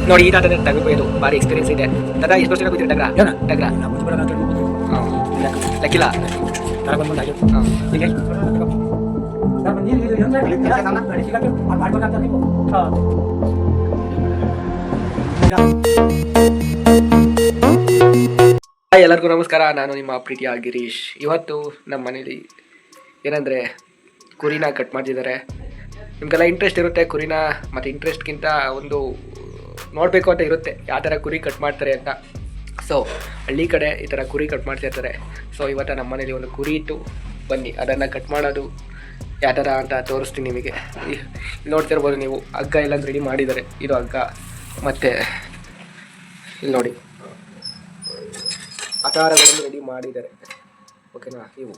ನೋಡಿ ಈ ತಾತನೇ ತಗೋಬೋದು ಭಾರಿ ಎಕ್ಸ್ಪೀರಿಯನ್ಸ್ ಇದೆ. ತಾತ ಎಷ್ಟು ವರ್ಷ ಕೂತಿರಿ ಟಗ್ರ ಟಗ್ರ ಲೆಕ್ಕಿಲ್ಲ ಎಲ್ಲರಿಗೂ ನಮಸ್ಕಾರ. ನಾನು ನಿಮ್ಮ ಪ್ರೀತಿಯ ಗಿರೀಶ್. ಇವತ್ತು ನಮ್ಮ ಮನೇಲಿ ಏನಂದರೆ ಕುರಿನ ಕಟ್ ಮಾಡ್ತಿದ್ದಾರೆ. ನಿಮಗೆಲ್ಲ ಇಂಟ್ರೆಸ್ಟ್ ಇರುತ್ತೆ ಕುರಿನ, ಮತ್ತು ಇಂಟ್ರೆಸ್ಟ್ಗಿಂತ ಒಂದು ನೋಡಬೇಕು ಅಂತ ಇರುತ್ತೆ ಯಾವ ಥರ ಕುರಿ ಕಟ್ ಮಾಡ್ತಾರೆ ಅಂತ. ಸೊ ಹಳ್ಳಿ ಕಡೆ ಈ ಥರ ಕುರಿ ಕಟ್ ಮಾಡ್ತಿರ್ತಾರೆ. ಸೊ ಇವತ್ತು ನಮ್ಮ ಮನೇಲಿ ಒಂದು ಕುರಿ ಇತ್ತು, ಬನ್ನಿ ಅದನ್ನು ಕಟ್ ಮಾಡೋದು ಯಾವ ಥರ ಅಂತ ತೋರಿಸ್ತೀನಿ ನಿಮಗೆ. ಇಲ್ಲಿ ನೋಡ್ತಿರ್ಬೋದು ನೀವು, ಹಗ್ಗ ಎಲ್ಲ ರೆಡಿ ಮಾಡಿದ್ದಾರೆ. ಇದು ಹಗ್ಗ, ಮತ್ತು ಇಲ್ಲಿ ನೋಡಿ ಆಕಾರಗಳನ್ನು ರೆಡಿ ಮಾಡಿದ್ದಾರೆ. ಓಕೆನಾ ಇವು.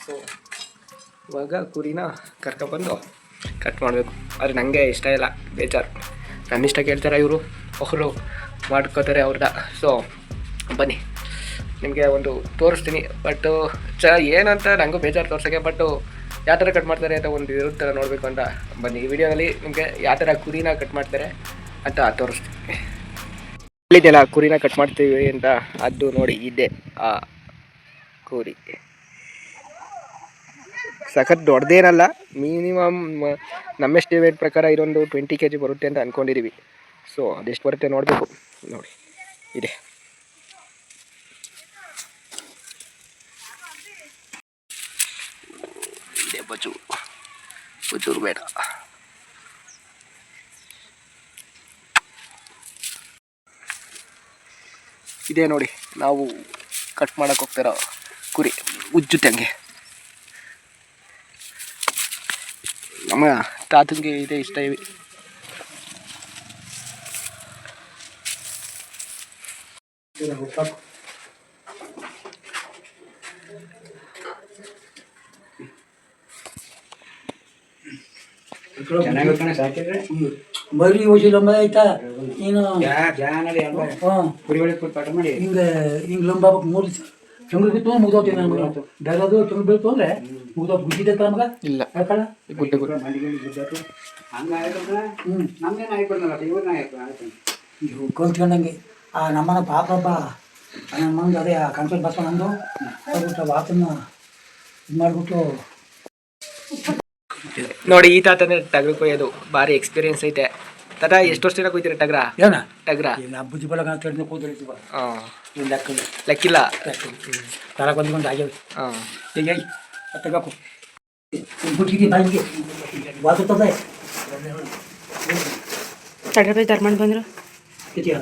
ಸೊ ಇವಾಗ ಕುರಿನ ಕರ್ಕೊಬಂದು ಕಟ್ ಮಾಡಬೇಕು. ಆದರೆ ನನಗೆ ಇಷ್ಟ ಇಲ್ಲ, ಬೇಜಾರು. ನನ್ನ ಇಷ್ಟ ಕೇಳ್ತಾರೆ ಇವರು, ಅವರು ಮಾಡ್ಕೋತಾರೆ ಅವ್ರನ್ನ. ಸೊ ಬನ್ನಿ ನಿಮಗೆ ಒಂದು ತೋರಿಸ್ತೀನಿ. ಬಟ್ಟು ಏನಂತ ನನಗೂ ಬೇಜಾರು ತೋರ್ಸೋಕ್ಕೆ, ಬಟ್ಟು ಯಾವ ಥರ ಕಟ್ ಮಾಡ್ತಾರೆ ಅಂತ ಒಂದು ಇರುತ್ತೆ ನೋಡಬೇಕು ಅಂತ ಬನ್ನಿ. ಈ ವಿಡಿಯೋದಲ್ಲಿ ನಿಮಗೆ ಯಾವ ಥರ ಕುರಿನ ಕಟ್ ಮಾಡ್ತಾರೆ ಅಂತ ತೋರಿಸ್ತೀನಿ. ಹೇಳಿದೆಯಲ್ಲ ಕುರಿನ ಕಟ್ ಮಾಡ್ತೀವಿ ಅಂತ, ಅದು ನೋಡಿ ಇದೆ ಆ ಕುರಿ. ಸಖತ್ ದೊಡ್ಡದೇನಲ್ಲ, ಮಿನಿಮಮ್ ನಮ್ಮ ಎಸ್ಟಿಮೇಟ್ ಪ್ರಕಾರ ಇದೊಂದು 20 kg ಬರುತ್ತೆ ಅಂತ ಅಂದ್ಕೊಂಡಿದ್ದೀವಿ. ಸೊ ಅದೆಷ್ಟು ಬರುತ್ತೆ ನೋಡಬೇಕು. ನೋಡಿ ಇದೆ ಇದೆ ಬಚ್ಚೂರು ಬೇಡ. ಇದೇ ನೋಡಿ ನಾವು ಕಟ್ ಮಾಡೋಕೆ ಹೋಗ್ತಾರೋ ಕುರಿ, ಉಜ್ಜುತ್ತಂಗೆ. ನಮ್ಮ ತಾತನಿಗೆ ಇದೆ ಇಷ್ಟ. ಇವೆ ಬರೀ ಯೋಜಿ ಲಂಬ ಆಯ್ತಾ ನೀನು ಹಿಂಗೆ ಹಿಂಗೆ ಲಂಬ ಮೂರು ಚಂಗ್ಳು ಬಿತ್ತು ಮುಗ್ದೋಗ್ತೀನಿ ನಮ್ಗೆ. ಬೆಳದು ಚಂಗ್ಳು ಬೀಳ್ತು ಅಂದರೆ ಮುಗ್ದೋಗಿ ಗುಡ್ಡಿದ್ದೈತೆ ನಮ್ಗೆ. ಇಲ್ಲ ಯಾಕಲ್ಲ ಇವು ಕಲ್ತ್ಕೊಂಡಂಗೆ ಆ ನಮ್ಮನ ಪಾಪಪ್ಪ ನಮ್ಮಂದು ಅದೇ ಆ ಕನ್ಸಲ್ ಬಸ್ ನಮ್ಮದು ಹೋಗ್ಬಿಟ್ಟು ವಾತನ್ನ ಇದು ಮಾಡಿಬಿಟ್ಟು ನೋಡಿ ಈ ತಾತನೇ ಟಗ್ರ ಕೊಯ್ಯೋದು ಭಾರಿ ಎಕ್ಸ್ಪೀರಿಯನ್ಸ್ ಐತೆ. ತಾತ ಎಷ್ಟು ವರ್ಷ ಕೊಯ್ತೀರಿ ಟಗ್ರ? ಏನ ಟಗ್ರ ಬುಜ್ಜಿ ಬಲ ಕೂದಲಿರ್ತೀವ ಲೆಕ್ಕಿಲ್ಲ ತರ ಬಂದ್ಕೊಂಡು ಆಗ್ಯಾವ. ಹಾಂ ಹೀಗೆ ತಗೋಕು ಬುಜ್ಜಿಗೆ ಬಾಯಿಗೆ ವಾತುತ್ತದೆ ತಡಬೈ ಧರ್ಮಣ್ಣ ಬಂದರು ಇದೆಯಾ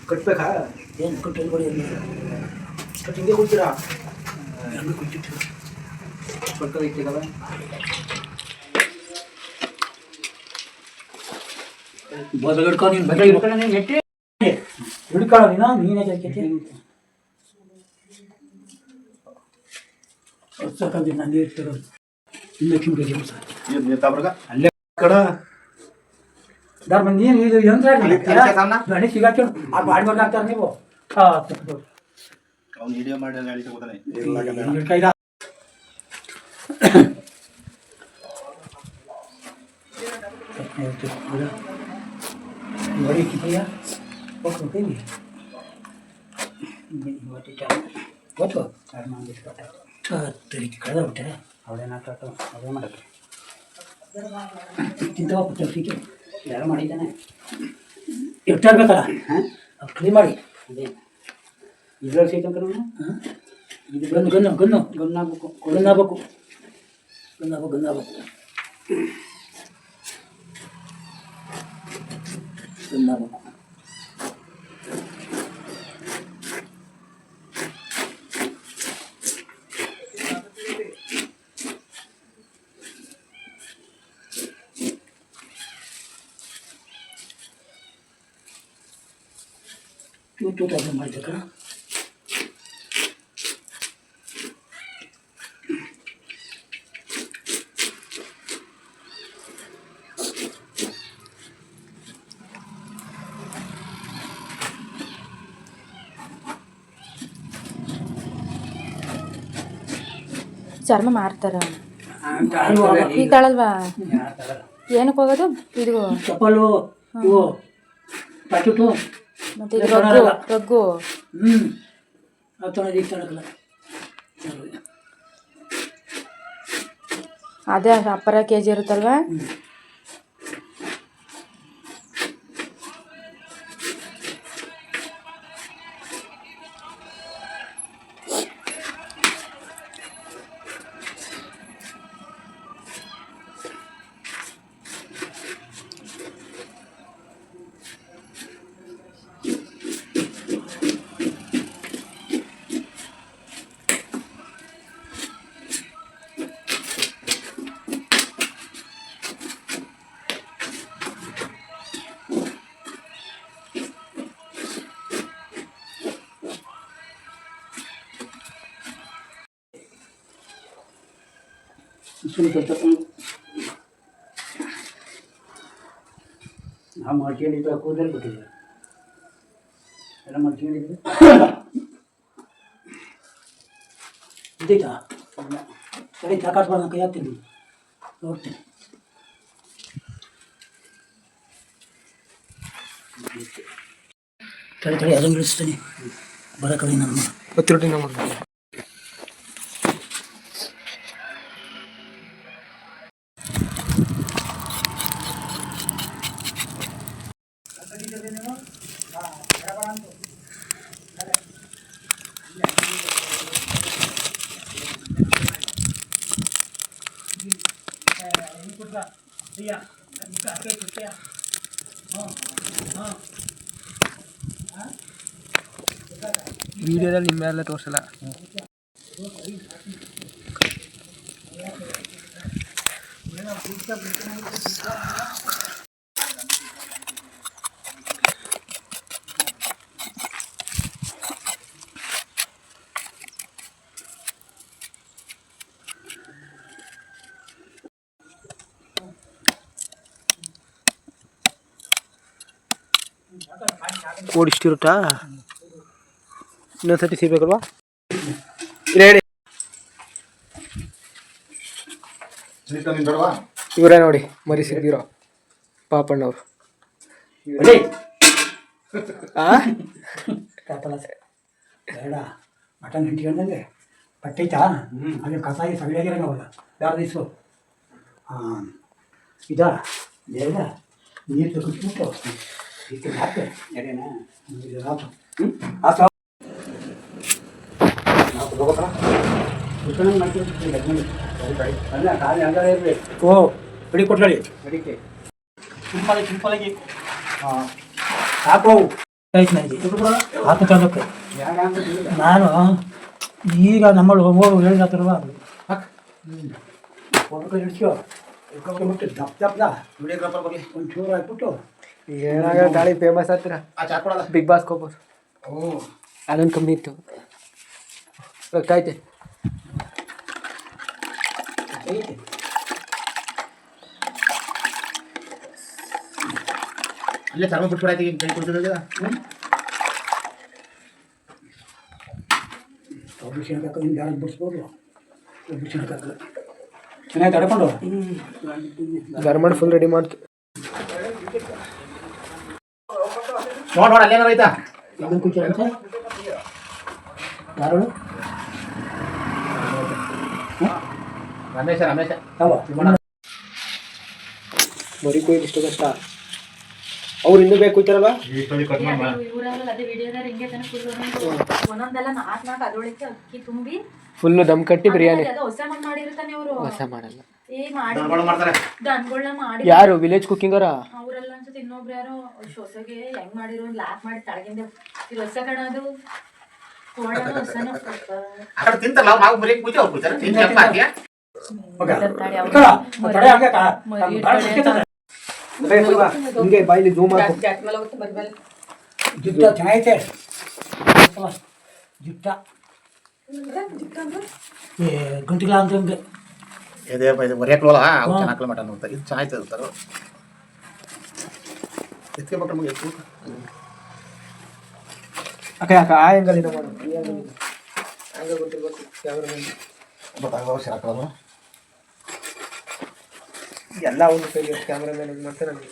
ಕಟ್ಬೇಕಾ? ಏನು ಕಟ್ಟಿ ಕಟ್ಟಿಂಗೆ ಕೊಡ್ತೀರಾ? ಹಂಗೆ ಕೊಟ್ಟಿಟ್ಟು ಕಟ್ಕೋದೈತಿಗಲ್ಲ. ಬದಗಡ್ಕೊ ನೀನು ಬದಲ ಹಿಡ್ಕೊಳ್ಳೋ ನೀನೇ ಜಾಕೈತಿ ಹೊಸಕಂತ ನಂಗೆ ಇರ್ತಿರೋದು ಇಲ್ಲೇ ಕಿಂಬಿ ಅಲ್ಲೇ ಕಡ ದಾರ್ ಮಂದಿ ಏನು ಇದು ಯಂತ್ರ ಗಣಿ ಸಿಗಾಕೊಂಡು ಆ ಬಾಡ್ಬೇಕು ಆಗ್ತಾರೆ ನೀವು. ವಿಡಿಯೋ ಮಾಡಿ ಗಾಡಿ ತಗೋತಾನೆ बड़ी किया ओके बेबी ಇವತ್ತು ಗೊತ್ತು ಯಾರು ಮಾಡಿಸ್ಕೊಟ್ಟ ತರಿಗೆ ಕಳೆದ ಬಿಟ್ಟೆ ಅವಳೇನ ಕಾಟು ಅದೇ ಮಾಡಕ್ಕೆ ತಿಂತವ ಪುಟ್ಟಕ್ಕೆ ಯಾರು ಮಾಡಿದ್ದಾನೆ ಎಷ್ಟಾಗಬೇಕಲ್ಲ ಅದು ಕ್ಲೀನ್ ಮಾಡಿ ಅದೇ ಇದ್ರಲ್ಲಿ ಸೇತಂಕರು ಇದು ಗನ್ನಾಗಬೇಕು ಗನ್ನಾಗಬೇಕು ಮಾಡಿದ್ದಕ್ಕ ಚರ್ಮ ಮಾರ್ತಾರ ಈ ತಳಲ್ವಾ ಏನಕ್ಕೆ ಹೋಗೋದು ಇದು ಚಪ್ಪಲು ಇವು ಪ್ಯಾಕೆಟು ಮತ್ತೆ ಇದು ರಗ್ಗು ರಗ್ಗು ಅದು ತೊಳೆದು ತೊಳಕಲ್ಲ ಅದೇ ಅಪ್ಪರ ಕೆ ಜಿ ಇರುತ್ತಲ್ವಾ. ನಾವು ಮಾಡ್ಕೊಂಡಿದ್ದ ಕೂದಲು ಬಿಟ್ಟಿದ್ದೆ ಎಲ್ಲ ಮಾಡ್ಕೊಂಡಿದ್ದೆ ಇದೈತಾ ಸರಿ ತಾಕಾಟ್ಬಾರ್ದು ಕೈ ಹಾಕ್ತೀನಿ ನೋಡ್ತೀನಿ. ತಡೆ ತಡೆ ಅದನ್ನು ಇಳಿಸ್ತೀನಿ ಬರೋಕವಿ ನಮ್ಮ ಒತ್ತಿ ನಮ್ಮ ವಿಡಿಯೋದಲ್ಲಿ ನಿಮ್ಮೆಲ್ಲ ತೋರಿಸಲ್ಲ. ಕೋಡ್ ಇಷ್ಟಿರುತ್ತಾ? ಇನ್ನೊಂದ್ಸತಿ ಸಿಗ್ಬೇಕಲ್ವಾ? ಇಲ್ಲ ಹೇಳಿ. ಇವರೇ ನೋಡಿ ಮರಿ ಸಿಗ್ದಿರೋ ಪಾಪಣ್ಣವ್ರು. ಬೇಡ ಮಟನ್ ಹಿಂಟ್ಕೊಂಡಂಗೆ ಪಟ್ಟೈತಾ ಅದೇ ಕಸಾಯಿ ಸಗಡಿಯಾಗಿರಂಗ ಅವಾಗ ಯಾರು ದಿವ್ಸು ಇದಾ ಬೇಡ ನೀರು ತಗೊಂಡ್ಬಿಟ್ಟು ಇಷ್ಟು ಹಾಕ್ತೆ ಎಡೆನಾ ಓ ಬಿಡಿ ಕೊಟ್ಕೊಳ್ಳಿ ಅಡಿಕೆ ಸಿಂಪಲಾಗಿ ಹಾಂ ಸಾಕು ಆಯ್ತು ನನಗೆ ಹಾಕು ತಗೋಕ್ಕೆ ನಾನು ಈಗ ನಮ್ಮಳು ಹೋಗು ಹೇಳಿದಾತ್ರವ ಒಂದು ಹಿಡಿಸ್ಕೋ ಬಿಟ್ಟು ದಪ್ಪ ದಪ್ಪದ ಒಂಚೂರು ಹಾಕ್ಬಿಟ್ಟು ಏನಾಗ ಗಾಳಿ ಫೇಮಸ್ ಹತ್ತಿರ ಬಿಗ್ ಬಾಸ್ ಕೋಪರ್ ಅದೊಂದು ಕಮ್ಮಿ ಇತ್ತು ಗೊತ್ತಾಯ್ತೆ. ಅಲ್ಲೇ ಚರ್ಮ ಬಿಟ್ಬಿಡಾಯ್ತು ಈಗ ಕೈ ಕೊಡ್ತಿದ್ದ ಒಬ್ರು ಯಾರು ಬಿಡಿಸ್ಬೋದು ಒಬ್ರು ಶೇಣಕ್ಕಾಗಲ್ಲ ಚೆನ್ನಾಗಿ ತಡ್ಕೊಂಡು ಗರ್ಮಂಡ್ ಫುಲ್ ರೆಡಿ ಮಾಡ್ತು. ನೋಡ್ ಅಲ್ಲೇನಾರ ಆಯ್ತಾ ಇದನ್ನು ಕುಯ್ತಾರೆ ಅಂತ ಯಾರು ರಮೇಶ ಯಾವ ಮರಿ ಕೊಯ್ದು ಇಷ್ಟು ಕಷ್ಟ. ಅವ್ರು ಇನ್ನೂ ಬೇಕು ಕುಯ್ತಾರಲ್ಲ ಫುಲ್ಲು ದಮ್ ಕಟ್ಟಿ ಬಿರಿಯಾನಿ ಹೊಸ ಮಾಡಲ್ಲ. ಯಾರು ವಿಲೇಜ್ ಕುಕಿಂಗ್ ಅವರ ಇನ್ನೊಬ್ರು ಯಾರೋ ಹೊಸಗೆ ಹೆಂಗ್ ಮಾಡಿರೋ ಲಾಕ್ ಮಾಡಿ ತಳಗಿಂದ ಇದು ಹೊಸ ಕಣದು ತಿಂತಲ್ಲ ನಾವು ಮರಿ ಕೂತಿ ಅವ್ರು ಕೂತಾರ ಹಿಂಗೆ ಬಾಯಿಲಿ ಜೂಮ್ ಹಾಕು. ಜುಟ್ಟ ಚೆನ್ನಾಗೈತೆ ಜುಟ್ಟ ಗಂಟಿಲ್ಲ ಅಂತ ಹಂಗೆ ಇದೇ ಹೊರಿಯಾಕ್ಲಲ್ಲ ಅವ್ರು ಚೆನ್ನಾಗಿ ಮಟನ್ ಅಂತ ಇದು ಚೆನ್ನಾಯ್ತು ಇರ್ತಾರೆ ಎತ್ಕೆ ಮಟನ್ ಮುಗಿ ಅಕ್ಕ ಅಕ್ಕ ಆ ಹೆಂಗಲ್ಲಿನ ಮಾಡು ಹಂಗೆ ಗೊತ್ತಿರ್ಬೇಕು ಕ್ಯಾಮ್ರಾಮನ್ ಗೊತ್ತಾಗೋ ಶಾಕಲ್ಲ ಎಲ್ಲ ಒಂದು ಕೈಲಿ ಕ್ಯಾಮ್ರಾಮನ್ ಹೆಂಗೆ ಮಾಡ್ತಾರೆ ನನಗೆ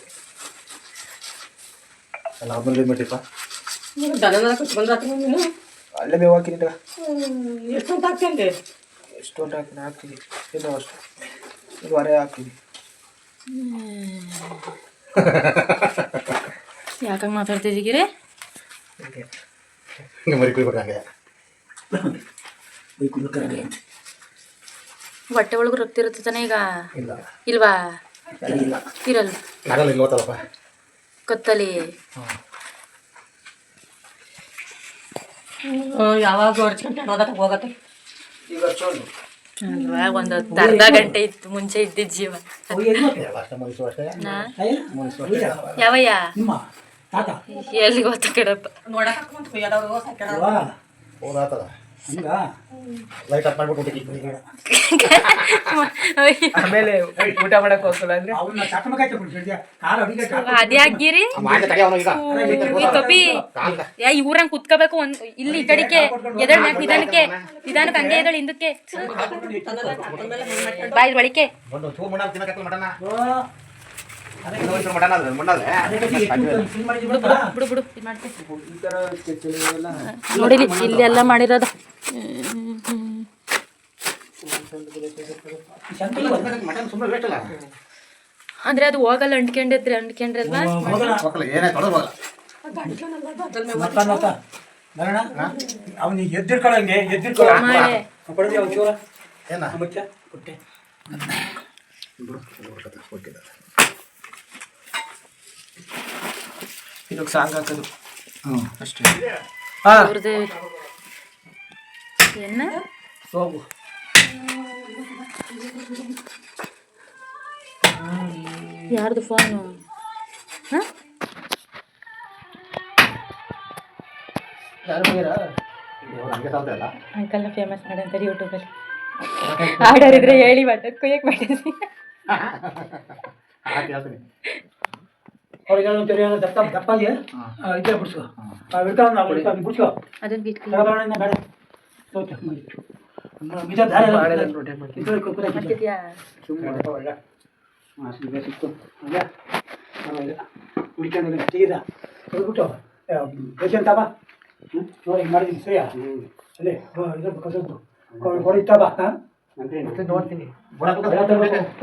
ಎಲ್ಲ ಹಬ್ಬ ಮಾಡಿಪ್ಪ ದನನ ಬಂದಾತ ನೀನು ಅಲ್ಲೇ ಬೇವು ಹಾಕಿನಿ ಎಷ್ಟು ಅಂತ ಹಾಕ್ತೇನೆ ಎಷ್ಟು ಅಂತ ಹಾಕ್ತೀನಿ ಇನ್ನೂ ಅಷ್ಟು ಇದು ಹೊರೆ ಹಾಕ್ತೀನಿ. ಯಾಕಂಗೆ ಮಾತಾಡ್ತಿದ್ದೀರಿ? ಮರಿ ಕುಯ್ಬೇಕಾಗೆ ಹೊಟ್ಟೆ ಒಳಗೆ ರಕ್ತ ಇರುತ್ತೆ ತಾನೇ ಈಗ? ಇಲ್ಲ ಇಲ್ವಾ? ಇಲ್ಲ ಇರಲ್ಲ. ನಗಲ್ಲ ಇಲ್ಲ ಓದ್ತಲ್ಲಪ್ಪ. ಕತ್ತಲಿ ಯಾವಾಗ ಹೊಡ್ಸ್ಕೊಂಡೆ ಹೋಗತ್ತೆ ಹೋಗತ್ತೆ ಈಗ ಹಚ್ಚೋದು ಅಲ್ವಾ? ಒಂದು ಅರ್ಧ ಗಂಟೆ ಇತ್ತು ಮುಂಚೆ ಇದ್ದಿದ್ದ ಜೀವ. ಎಲ್ಲ ಅಷ್ಟೇ ಮನುಷ್ಯರು ಅಷ್ಟೇ ನಾ ಮನುಷ್ಯರು ಅಷ್ಟೇ. ಯಾವಯ್ಯ ನಿಮ್ಮ ತಾತ ಎಲ್ಲಿ ಗೊತ್ತ ಕಡಪ್ಪ. ನೋಡಕ್ಕೆ ಎಲ್ಲರೂ ಅಲ್ವಾ? ಹೋದಾತದ ಹಂಗ ಲೈಟ್ ಆಫ್ ಮಾಡ್ಬಿಟ್ಟು ಆಮೇಲೆ ಊಟ ಮಾಡಕ್ ಹೋಗಲ್ಲ ಅಂದ್ರೆ ಅವನ್ನ ಚಟಮಕಾಯ್ತು ಬಿಡ್ತಿದ್ಯಾ ಕಾಲು ಅಡಿಗೆ ಅದ್ಯಾಗಿರಿ ಕಪಿ ಯಾ ಇವ್ರಂಗ್ ಕುತ್ಕೋಬೇಕು ಇಲ್ಲಿ ಈ ಕಡೆಗೆ ಎದಳ್ ಮ್ಯಾಕ್ ನಿಧಾನಕ್ಕೆ ಹಂಗೆ ಎದಳು ಹಿಂದಕ್ಕೆ ಬಾಯ್ ಒಳಿಕೆ ಒಂದು ಚೂರು ಮಣ್ಣ ತಿನ್ನಕತ್ತಲ್ಲ ಮಟನ ಮಟನ ಅದ ಮಣ್ಣಲ್ಲ ಬಿಡು ಬಿಡು ಇದ್ ಮಾಡ್ತೀನಿ. ನೋಡಿಲಿ ಇಲ್ಲಿ ಎಲ್ಲ ಮಾಡಿರೋದು. ಮಟನ್ ಸುಮ್ಮನೆ ವೇಸ್ಟ್ ಅಲ್ಲ ಅಂದ್ರೆ ಅದು ಹೋಗಲ್ಲ ಅಂಟ್ಕೊಂಡ್ರೆ ಅಲ್ವಾ? ಮಕ್ಕಳು ಏನೇ ತೊಡೋಲ್ಲ ಬರೋಣ ಅವನಿಗೆ ಎದ್ದಿರ್ಕೊಳ್ಳಂಗೆ ಎದ್ದಿರ್ಕೊಳ್ಳ ಮಾಡೆ ಕೊಡದಿ ಒಂಚೂರ ಏನ ಮುಚ್ಚ ಕೊಟ್ಟೆ ಇದಕ್ಕೆ ಸಾಂಗ್ ಹಾಕೋದು ಹ್ಞೂ ಅಷ್ಟೇ. ಅವ್ರದ್ದು ಏನ ಸೋಗು ಯಾರ್ದು ಫೋನು? ಹಾಂ ಯಾರು ಹೋಗ್ಯಾರ? ಹಂಗೆ ಸಾಲ್ತಾ ಇಲ್ಲ ಅಂಕಲ್ನ ಫೇಮಸ್ ಮಾಡಿ ಅಂತಾರೆ ಯೂಟ್ಯೂಬಲ್ಲಿ. ಆರ್ಡರ್ ಇದ್ರೆ ಹೇಳಿ ಬಟ್ಟೆ ಕೊಯ್ಯಕ್ಕೆ ಮಾಡಿದ್ರಿ. ಹೇಳ್ತೀನಿ ಅವ್ರಿಗೆ ದಪ್ಪ ದಪ್ಪಾಗಿ ಇದೇ ಬಿಡ್ಸ್ಕೊ ಬಿಡ್ಸ್ಕೊ ಅದನ್ನ ಬಿಟ್ಟು ತಗೊಳ್ಳೋಣ ಬೇಡ ಸೋಚ ಮಾಡಿ ನಿಜ ದಾರಿ ಮಾಡಿದ್ರೆ rotate ಮಾಡ್ತೀನಿ. ಮಾಡ್ತಿದ್ಯಾ? ಸಿಕ್ತು ಅಲ್ಲ ಹುಡ್ಕೊಂಡು ತೆಗೀದ ತೆಗೆದ್ಬಿಟ್ಟು ಬೇಸಂತ ಬಾ ನೋಡಿ ಮಾಡಿದ್ದೀನಿ ಸರಿಯಾ ಅಲ್ಲೇ ಇದು ಕಸದ್ದು ಹೊಡಿತಾ ಬಾ ಮತ್ತೆ ನೋಡ್ತೀನಿ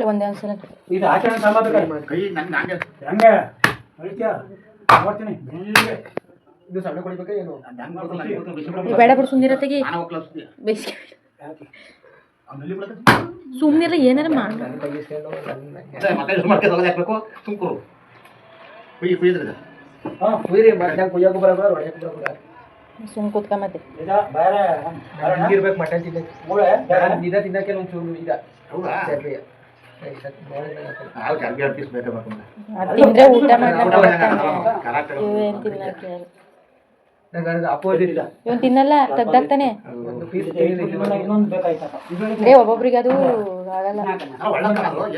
ಒಂದೇ ಒಂದ್ಸಲ ಇದು ಆಚರಣೆ ಸಾಂಬಾರು ಕೈ ನಂಗೆ ಹಂಗೆ ಹೆಂಗೆ ಹೊಡಿತ್ಯಾ ನೋಡ್ತೀನಿ ಇದು ಸಣ್ಣ ಕೊಡಿಬೇಕಾ ಏನು? ನೀವು ಬೇಡ ಬಿಡು ಸುಮ್ಮನಿರ ತೆಗಿ ನಾನು ಹೋಗ್ಲಾ ಸುದ್ದಿ ಬೇಸಿಗೆ ಅಲ್ಲಿ ಬಿಡಕ್ಕೆ ಸುಮ್ಮನಿರ ಏನಾರ ಮಾಡಿ ನನ್ನ ತೆಗಿಸ್ಕೊಂಡು ಮತ್ತೆ ಇದು ಮಾಡ್ಕೊಂಡು ಹೋಗೋದು ಹಾಕ್ಬೇಕು ಸುಮ್ಕರು ಕುಯ್ದ್ರೆ ಹಾಂ ಕುಯ್ರಿ ಮತ್ತೆ ಕುಯ್ಯಕ್ಕೂ ಬರಲ್ಲ ಹೊಡೆಯಕ್ಕೂ ಬರಲ್ಲ. ಸುಮ್ ಕೂತ್ಕ ಮತ್ತೆ ನಿಜ ಬೇರೆ ಹಿಂಗಿರ್ಬೇಕು ಮಟನ್ ತಿನ್ನಕ್ಕೆ. ಮೂಳೆ ಇದ ತಿನ್ನಕ್ಕೆ ಒಂಚೂರು ಇದ ಹೌದಾ ಚರ್ಬಿ. ನಾವು ಚರ್ಬಿ ಎರಡು ಪೀಸ್ ಬೇಕು ಮಾಡ್ಕೊಂಡು ಅದು ತಿಂದ್ರೆ ಊಟ ಮಾಡ್ಲಿಕ್ಕೆ ಕರಾಟೆ ಇವೇನು ತಿನ್ನಕ್ಕೆ ನಂಗೆ ಅದು ಅಪೋಸಿಟ್ ಇಲ್ಲ. ಇವನ್ ತಿನ್ನಲ್ಲ ತೆಗ್ದಾಕ್ತಾನೆ. ಒಂದು ಪೀಸ್ ಇನ್ನೊಂದು ಬೇಕಾಯ್ತಪ್ಪ ಅಂದ್ರೆ ಒಬ್ಬೊಬ್ರಿಗೆ ಅದು ಆಗಲ್ಲ. ನಾವು ಒಳ್ಳೆ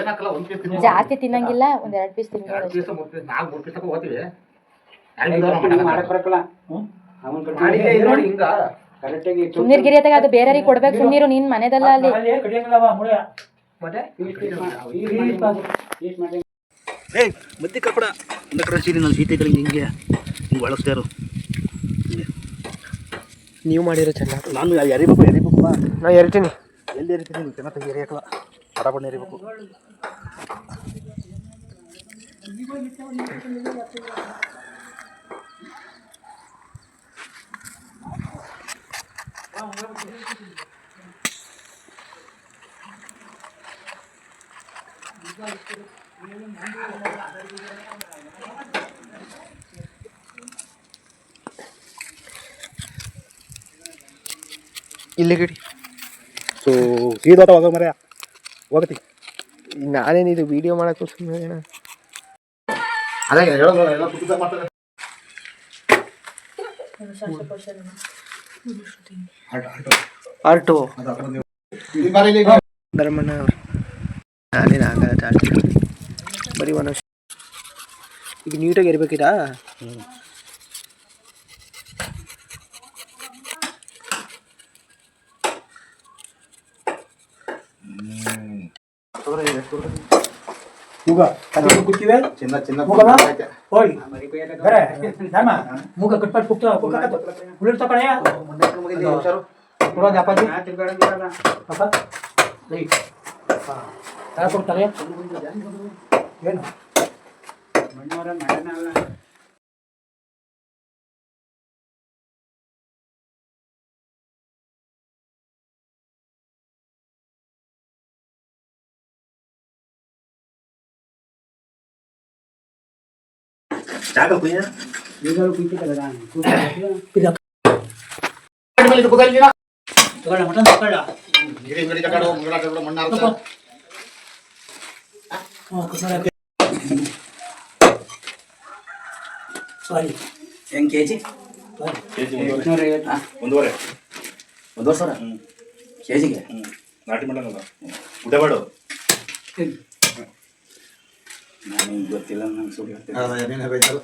ಏನಾಕಲ್ಲ ಒಂದು ಪೀಸ್ ತಿನ್ನೋ ಜಾಸ್ತಿ ತಿನ್ನಂಗಿಲ್ಲ ಒಂದ್ 2 ಪೀಸ್ ತಿನ್ಬೋದು ಎರಡು ಪೀಸ್ ಮೂರು ಪೀಸ್ ನಾಲ್ಕು ಮೂರು ಪೀಸ್ ತಗೋ ಹೋಗ್ತೀವಿ ಮಾಡಕ್ ಬರಕಲ್ಲ ಅವನ್ ಮಾಡಿದ್ದೆ ಇದು ನೋಡಿ ಹಿಂಗ ಕರೆಕ್ಟಾಗಿ ಸುಮ್ನೀರ್ ಗಿರಿಯತ್ತಾಗ ಅದು ಬೇರೆಯವ್ರಿಗೆ ಕೊಡ್ಬೇಕು. ಸುಮ್ನೀರು ನೀನ್ ಮನೆದಲ್ಲ ಅಲ್ಲಿ ಕಡಿಯಂಗಿಲ್ಲವ ಮೂಳೆ ಮತ್ತೆ ಏಯ್ ಮದ್ದಿ ಕರ್ಕೊಡ ಒಂದು ಕಡೆ ಸೀರೆ ನಾನು ಸೀತೆಗಳಿಗೆ ಹಿಂಗೆ ಹಿಂಗೆ ಬಳಸ್ತಾರು ನೀವು ಮಾಡಿರೋ ಚೆನ್ನ. ನಾನು ಎರಿಬೇಕು ಬಾ ನಾ ಎರಿತೀನಿ. ಎಲ್ಲಿ ಎರಿತೀನಿ ನೀವು ಚೆನ್ನಾಗಿ ಎರಿಯಕ್ಕಲ್ಲ ಪಟಾಪಟ್ ಎರಿಬೇಕು ಇಲ್ಲಿ ಗಡಿ ಸೊ ಸೀದೋಟ ಹೋಗ ಮರ್ಯ ಹೋಗತಿ ನಾನೇನು ಇದು ವಿಡಿಯೋ ಮಾಡಕ್ಕೆ ಸುಮ್ಮನೆ ಅದೇ ಹೇಳೋದು ಎಲ್ಲ ಪುಸ್ತಕ ಮಾಡ್ತಾರೆ ಆರ್ಟು ಧರ್ಮಣ್ಣ ಅವರು ನಾನೇನು ಆಗಲ್ಲ ಜಾಸ್ತಿ ಬರೀ ಒಂದಷ್ಟು ಈಗ ನೀಟಾಗಿ ಇರ್ಬೇಕಿದಾ. ಮೂಗ ಕಟ್ಟಿ ಕುಕ್ಕಿವೆ ಚಿನ್ನ ಚಿನ್ನ ಮೂಗವ ಹೋಯ್ ಬರೇ ಧರ್ಮ ಮೂಗ ಕಟ್ಪಾಟ್ ಕುಕ್ಕ ಕುಕ್ಕ ಉಳಿರ್ ತಕೊಳ್ಳೆ ಕೊಡೋದು ಅಪ್ಪಾಜಿ ಅಪ್ಪ ಲೈ ತರ ಕೊಡ್ತಾರೆ ಏನು ಮಣ್ಣವರ ಮಾಡನಲ್ಲ ಜಾಗ ಕುಯ್ಯ ಈಗಲೂ ಕುಯ್ತಿದ್ದಲ್ಲ ನಾನು ತಗೊಳ್ಳ ಮಟನ್ ತಗೊಳ್ಳ ಸಾರಿ ಹೆಂಗ್ ಕೆಜಿ ಒಂದೂವರೆ ಸಾವಿರ ಕೆಜಿಗೆ ನಾಟಿ ಮಟನ್ ಉಡಬೇಡು ನನಗೆ ಗೊತ್ತಿಲ್ಲ ನಂಗೆ ಸುಳ್ಳು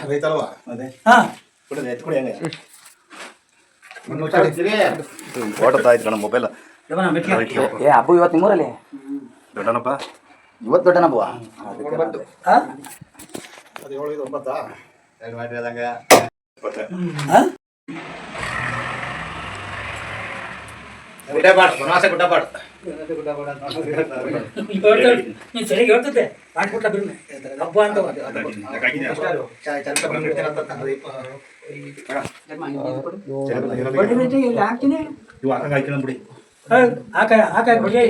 ರೈತಲ್ವಾ ಅದೇ ಹಾಂ ಕೊಡೋದು ಎತ್ತು ಕೊಡಿ ಹಂಗೆ ಫೋಟೋ ಆಯ್ತು ಕಣ ಮೊಬೈಲ್ ಏ ಅಬ್ಬು ಇವತ್ತು ನಿಮ್ಮೂರಲ್ಲಿ ದೊಡ್ಡನಪ್ಪ ಇವತ್ತು ದೊಡ್ಡನಬ್ಬುವ ಹಾಂ ಅದು 7 ಇದು 9 ಎರಡು ಮಾಡಿ ಅದಂಗೆ ಹಾಂ ಗುಡ್ಡಪಾಡ್ ಬನವಾಸ ಗುಡ್ಡಪಾಡ್ ನೀನು ಸರಿಯಾಗಿ ಹೇಳ್ತದೆ ಮಾಡ್ಕೊಟ್ಟ ಬಿಡ್ನೆ ಹಬ್ಬ ಅಂತ ಹಾಕ್ತೀನಿ ಇವು ಹಾಕಂಗೆ ಹಾಕಿಲ್ಲ ಬಿಡಿ ಹಾಕ ಬಿಡಿ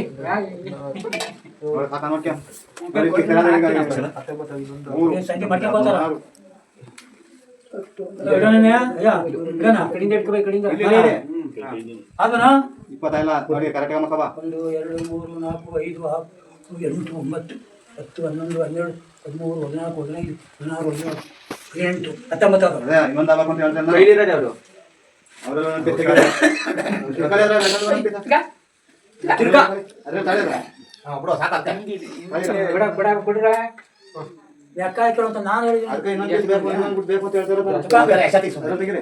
ಸಂಜೆ ಮಾಡ್ಕೊಂಡ್ಬರ್ತಾರ ಕಡಿಂದ ಇಟ್ಕೋಬೇಕು ಕಡಿಂದ ಅದನ 25 ನೋಡಿ ಕರೆಕ್ಟ್ ಆಗಿ ಮಕ್ಕಬಾ 1 2 3 4 5 6 7 8 9 10 11 12 13 14 15 16 17 18 19 ಅದೇ ಇನ್ನೊಂದು ಆಗಬೇಕು ಅಂತ ಹೇಳ್ತಾರೆ ಕೈಲಿರೋದು ಅವರು ಬಿಡು ಸಾಕಂತೆ ಬಿಡ್ರ ಯಾಕ ಹಾಕೊಳ್ಳೋ ಅಂತ ನಾನು ಹೇಳಿದ್ದೀನಿ ಅದಕ್ಕೆ ಇನ್ನೊಂದು ಬೇಕು ಅಂತ ಹೇಳ್ತಾರೆ ತೆಗಿರಿ.